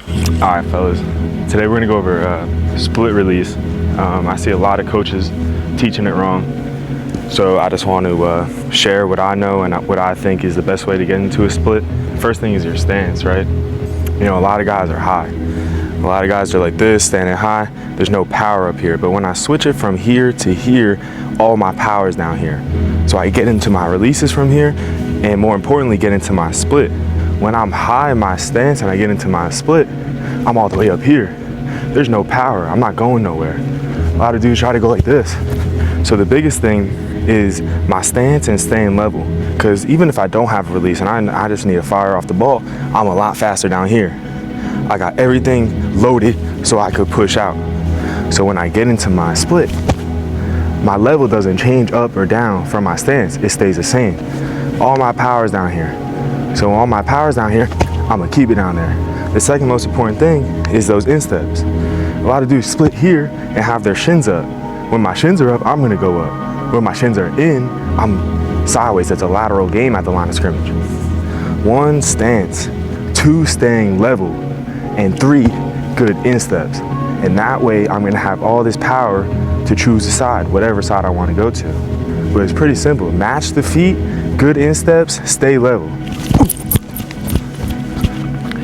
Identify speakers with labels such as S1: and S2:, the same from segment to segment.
S1: All right, fellas. Today we're gonna go over split release. I see a lot of coaches teaching it wrong, so I just want to share what I know and what I think is the best way to get into a split. First thing is your stance, right? You know, a lot of guys are high. A lot of guys are like this, standing high. There's no power up here, but when I switch it from here to here, all my power is down here. So I get into my releases from here, and more importantly, get into my split. When I'm high in my stance and I get into my split, I'm all the way up here. There's no power. I'm not going nowhere. A lot of dudes try to go like this. So the biggest thing is my stance and staying level. Because even if I don't have a release and I just need to fire off the ball, I'm a lot faster down here. I got everything loaded so I could push out. So when I get into my split, my level doesn't change up or down from my stance. It stays the same. All my power is down here. So all my power is down here, I'm gonna keep it down there. The second most important thing is those insteps. A lot of dudes split here and have their shins up. When my shins are up, I'm gonna go up. When my shins are in, I'm sideways. It's a lateral game at the line of scrimmage. 1, stance. 2, staying level. And 3, good insteps. And that way, I'm gonna have all this power to choose the side, whatever side I wanna go to. But it's pretty simple. Match the feet, good insteps, stay level.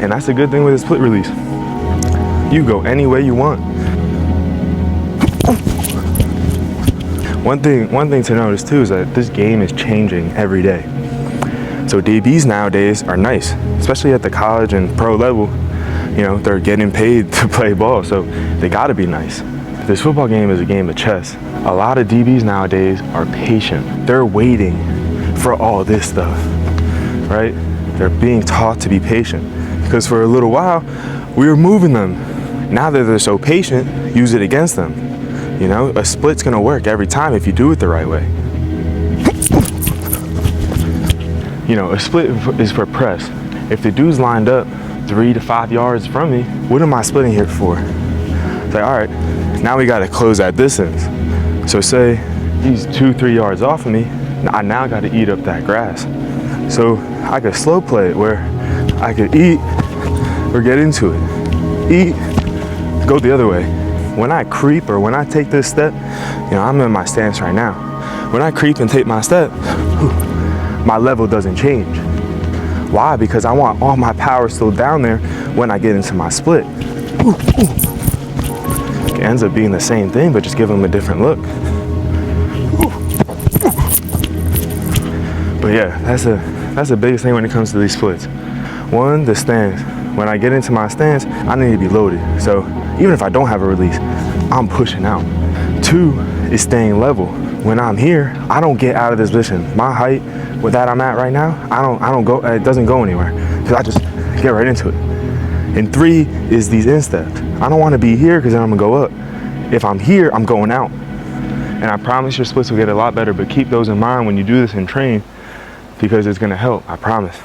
S1: And that's a good thing with a split release. You go any way you want. One thing to notice too is that this game is changing every day. So DBs nowadays are nice, especially at the college and pro level. You know, they're getting paid to play ball, so they gotta be nice. This football game is a game of chess. A lot of DBs nowadays are patient. They're waiting for all this stuff, right? They're being taught to be patient. Because for a little while, we were moving them. Now that they're so patient, use it against them. You know, a split's gonna work every time if you do it the right way. You know, a split is for press. If the dude's lined up 3 to 5 yards from me, what am I splitting here for? It's like, all right, now we gotta close that distance. So say he's 2-3 yards off of me, I now gotta eat up that grass. So I could slow play it where I could eat or get into it. Eat, go the other way. When I creep or when I take this step, you know, I'm in my stance right now. When I creep and take my step, my level doesn't change. Why? Because I want all my power still down there when I get into my split. It ends up being the same thing, but just give them a different look. But yeah, that's the biggest thing when it comes to these splits. 1, the stance. When I get into my stance, I need to be loaded. So even if I don't have a release, I'm pushing out. 2 is staying level. When I'm here, I don't get out of this position. My height, with that I'm at right now, I don't go, it doesn't go anywhere. Because I just get right into it. And 3 is these insteps. I don't want to be here because then I'm gonna go up. If I'm here, I'm going out. And I promise your splits will get a lot better, but keep those in mind when you do this and train because it's gonna help, I promise.